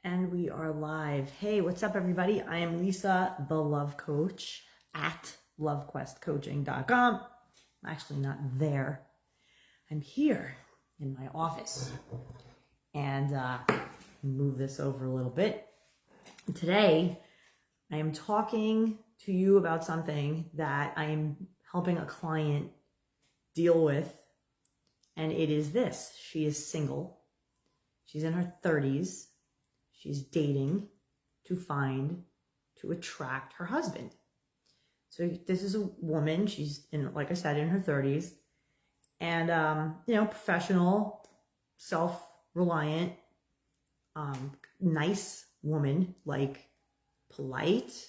And we are live. Hey, what's up, everybody? I am Lisa, the Love Coach at LoveQuestCoaching.com. I'm actually not there. I'm here in my office. And move this over a little bit. Today, I am talking to you about something that I am helping a client deal with. And it is this. She is single. She's in her 30s. She's dating to attract her husband. So this is a woman. She's like I said, in her 30s, and professional, self-reliant, nice woman, like polite,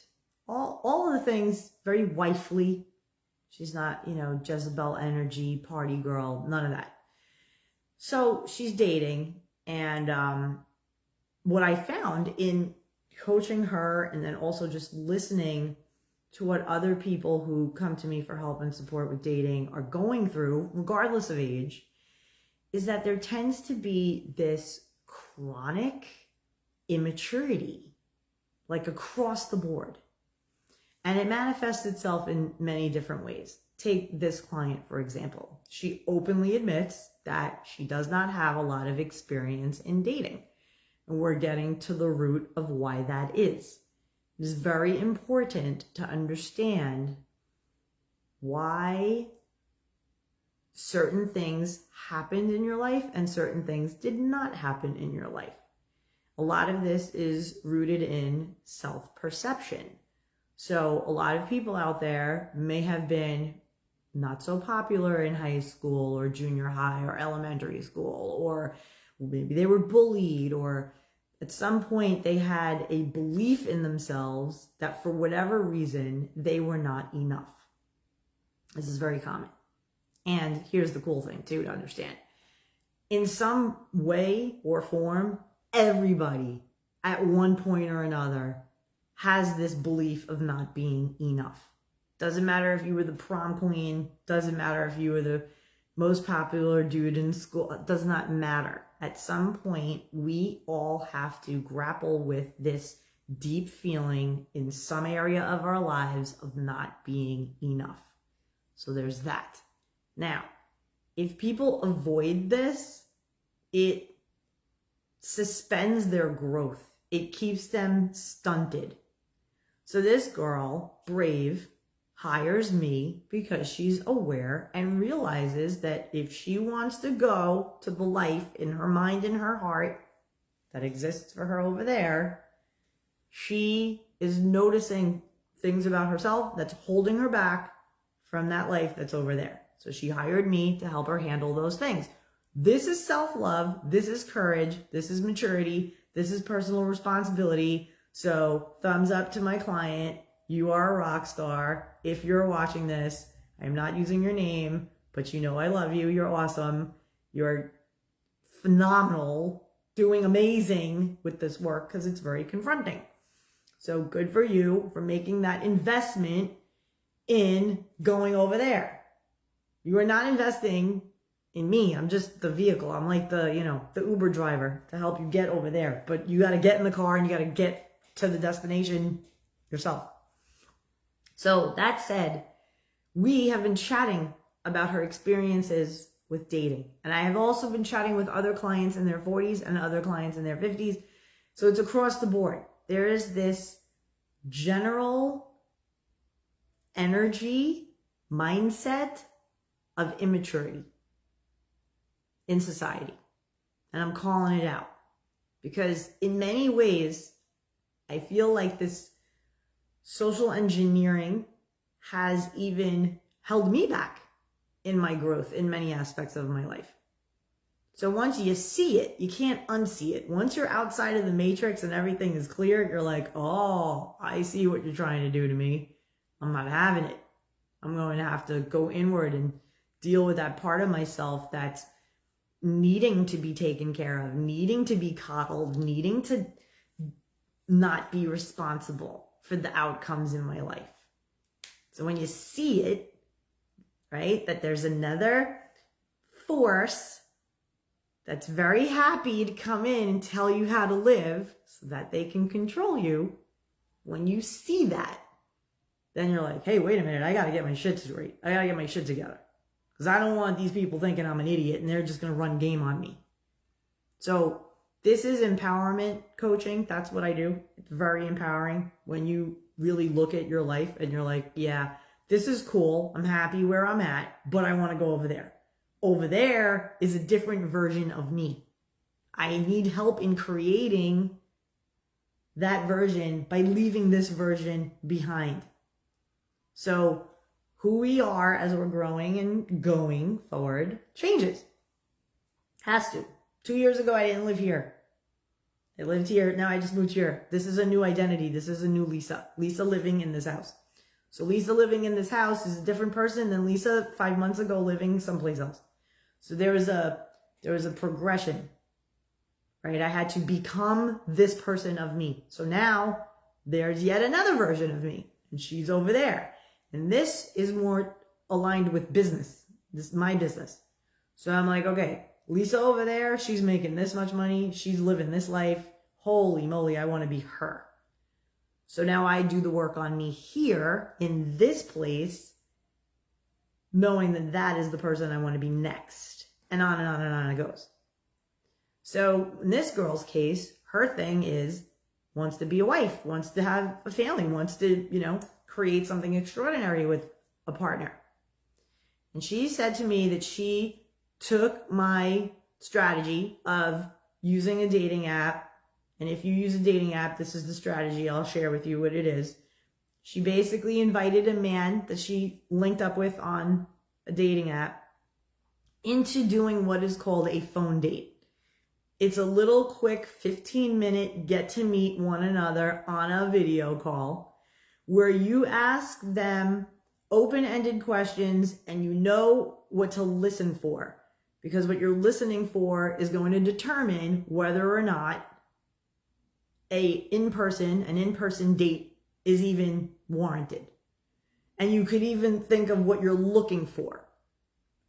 all of the things, very wifely. She's not, Jezebel energy, party girl, none of that. So she's dating, and what I found in coaching her and then also just listening to what other people who come to me for help and support with dating are going through, regardless of age, is that there tends to be this chronic immaturity, like across the board. And it manifests itself in many different ways. Take this client, for example. She openly admits that she does not have a lot of experience in dating. And we're getting to the root of why that is. It is very important to understand why certain things happened in your life and certain things did not happen in your life. A lot of this is rooted in self-perception. So a lot of people out there may have been not so popular in high school or junior high or elementary school, or maybe they were bullied, or at some point they had a belief in themselves that for whatever reason, they were not enough. This is very common. And here's the cool thing too to understand. In some way or form, everybody at one point or another has this belief of not being enough. Doesn't matter if you were the prom queen, doesn't matter if you were the most popular dude in school, it does not matter. At some point, we all have to grapple with this deep feeling in some area of our lives of not being enough. So there's that. Now, if people avoid this, it suspends their growth. It keeps them stunted. So this girl, brave, hires me because she's aware and realizes that if she wants to go to the life in her mind and her heart that exists for her over there, she is noticing things about herself that's holding her back from that life that's over there. So she hired me to help her handle those things. This is self-love. This is courage. This is maturity. This is personal responsibility. So thumbs up to my client. You are a rock star. If you're watching this, I'm not using your name, but I love you. You're awesome. You're phenomenal, doing amazing with this work because it's very confronting. So good for you for making that investment in going over there. You are not investing in me. I'm just the vehicle. I'm like the Uber driver to help you get over there. But you got to get in the car and you got to get to the destination yourself. So that said, we have been chatting about her experiences with dating. And I have also been chatting with other clients in their 40s and other clients in their 50s. So it's across the board. There is this general energy, mindset of immaturity in society. And I'm calling it out because in many ways, I feel like this social engineering has even held me back in my growth in many aspects of my life. So once you see it, you can't unsee it. Once you're outside of the matrix and everything is clear, you're like, oh, I see what you're trying to do to me. I'm not having it. I'm going to have to go inward and deal with that part of myself that's needing to be taken care of, needing to be coddled, needing to not be responsible for the outcomes in my life. So when you see it, right, that there's another force that's very happy to come in and tell you how to live, so that they can control you. When you see that, then you're like, hey, wait a minute, I got to get my shit straight. I got to get my shit together. Because I don't want these people thinking I'm an idiot and they're just going to run game on me. So this is empowerment coaching. That's what I do. It's very empowering when you really look at your life and you're like, yeah, this is cool. I'm happy where I'm at, but I want to go over there. Over there is a different version of me. I need help in creating that version by leaving this version behind. So who we are as we're growing and going forward changes. Has to. 2 years ago, I didn't live here. I lived here. Now I just moved here. This is a new identity. This is a new Lisa. Lisa living in this house. So Lisa living in this house is a different person than Lisa 5 months ago living someplace else. So there was a progression, right? I had to become this person of me. So now there's yet another version of me, and she's over there. And this is more aligned with business. This is my business. So I'm like, okay, Lisa over there, she's making this much money. She's living this life. Holy moly, I want to be her. So now I do the work on me here in this place, knowing that that is the person I want to be next. And on and on and on it goes. So in this girl's case, her thing is wants to be a wife, wants to have a family, wants to, create something extraordinary with a partner. And she said to me that she took my strategy of using a dating app. And if you use a dating app, this is the strategy. I'll share with you what it is. She basically invited a man that she linked up with on a dating app into doing what is called a phone date. It's a little quick 15-minute get to meet one another on a video call where you ask them open-ended questions and you know what to listen for. Because what you're listening for is going to determine whether or not an in-person date is even warranted. And you could even think of what you're looking for.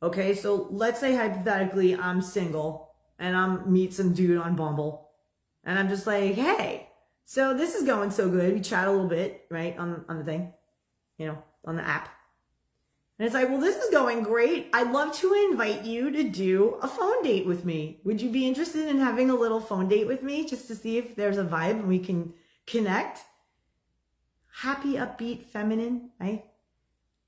Okay, so let's say hypothetically I'm single and I'm meet some dude on Bumble. And I'm just like, hey, so this is going so good. We chat a little bit, right, on the thing, on the app. And it's like, well, this is going great. I'd love to invite you to do a phone date with me. Would you be interested in having a little phone date with me just to see if there's a vibe and we can connect? Happy, upbeat, feminine, right?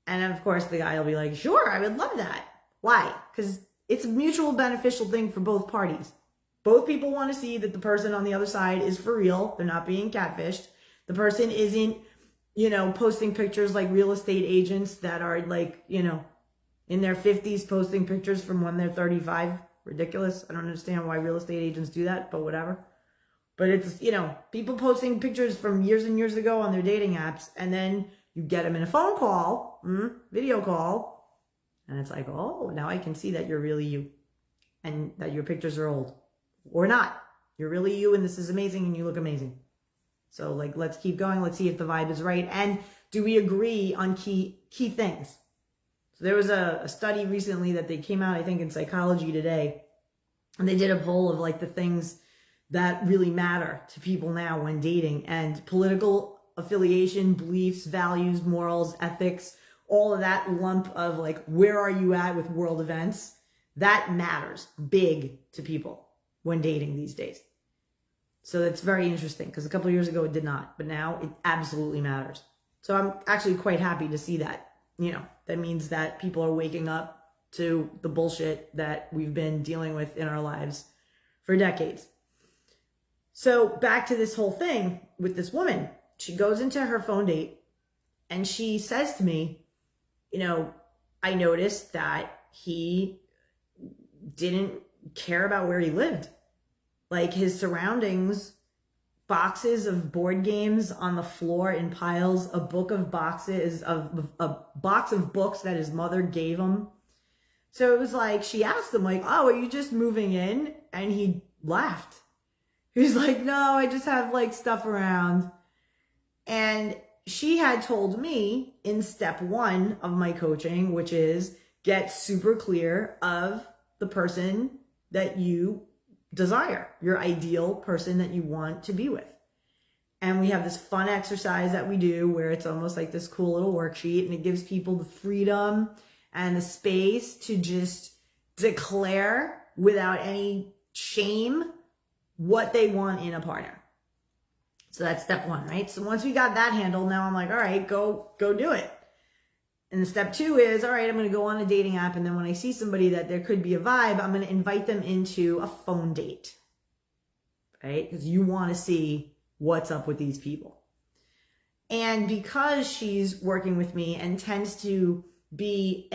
And of course, the guy will be like, sure, I would love that. Why? Because it's a mutual beneficial thing for both parties. Both people want to see that the person on the other side is for real. They're not being catfished. The person isn't, posting pictures like real estate agents that are like, in their 50s posting pictures from when they're 35. Ridiculous. I don't understand why real estate agents do that, but whatever. But it's, people posting pictures from years and years ago on their dating apps, and then you get them in a phone call, video call, and it's like, oh, now I can see that you're really you and that your pictures are old. Or not. You're really you, and this is amazing, and you look amazing. So, let's keep going. Let's see if the vibe is right. And do we agree on key things? So there was a study recently that they came out, I think, in Psychology Today, and they did a poll of, the things that really matter to people now when dating. And political affiliation, beliefs, values, morals, ethics, all of that lump of, where are you at with world events? That matters big to people when dating these days. So that's very interesting because a couple of years ago it did not, but now it absolutely matters. So I'm actually quite happy to see that. That means that people are waking up to the bullshit that we've been dealing with in our lives for decades. So back to this whole thing with this woman. She goes into her phone date and she says to me, I noticed that he didn't care about where he lived. His surroundings, boxes of board games on the floor in piles, a box of books that his mother gave him. So it was she asked him oh, are you just moving in? And he laughed. He was like, no, I just have stuff around. And she had told me in step 1 of my coaching, which is get super clear of the person that you desire, your ideal person that you want to be with. And we have this fun exercise that we do where it's almost like this cool little worksheet, and it gives people the freedom and the space to just declare without any shame what they want in a partner. So that's step one, right? So once we got that handled, now I'm like, all right, go do it. And step two is, all right, I'm going to go on a dating app. And then when I see somebody that there could be a vibe, I'm going to invite them into a phone date, right? Because you want to see what's up with these people. And because she's working with me and tends to be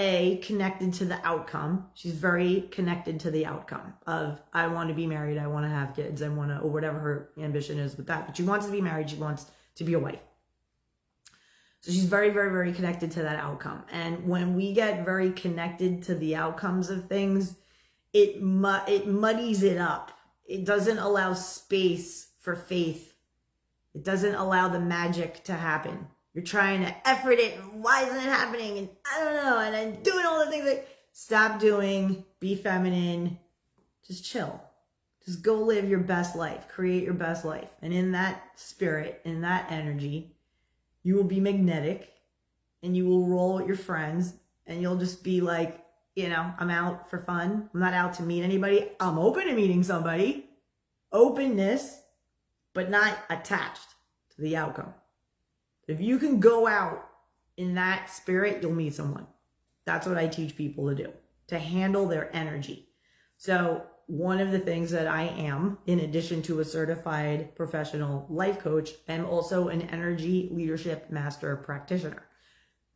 connected to the outcome, she's very connected to the outcome of, I want to be married, I want to have kids, I want to, or whatever her ambition is with that. But she wants to be married, she wants to be a wife. So she's very, very, very connected to that outcome. And when we get very connected to the outcomes of things, it muddies it up. It doesn't allow space for faith. It doesn't allow the magic to happen. You're trying to effort it, and why isn't it happening? And I don't know, and I'm doing all the things that stop doing, be feminine, just chill. Just go live your best life, create your best life. And in that spirit, in that energy, you will be magnetic, and you will roll with your friends, and you'll just be like, I'm out for fun. I'm not out to meet anybody. I'm open to meeting somebody. Openness, but not attached to the outcome. If you can go out in that spirit, you'll meet someone. That's what I teach people to do, to handle their energy. So one of the things that I am, in addition to a certified professional life coach, I'm also an energy leadership master practitioner.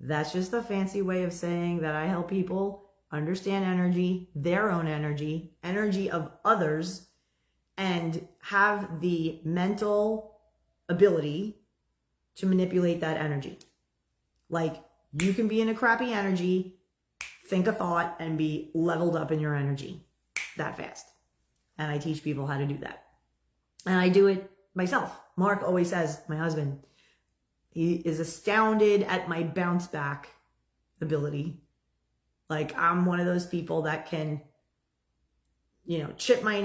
That's just a fancy way of saying that I help people understand energy, their own energy, energy of others, and have the mental ability to manipulate that energy. Like, you can be in a crappy energy, think a thought, and be leveled up in your energy that fast. And I teach people how to do that. And I do it myself. Mark always says, my husband, he is astounded at my bounce back ability. Like, I'm one of those people that can, chip my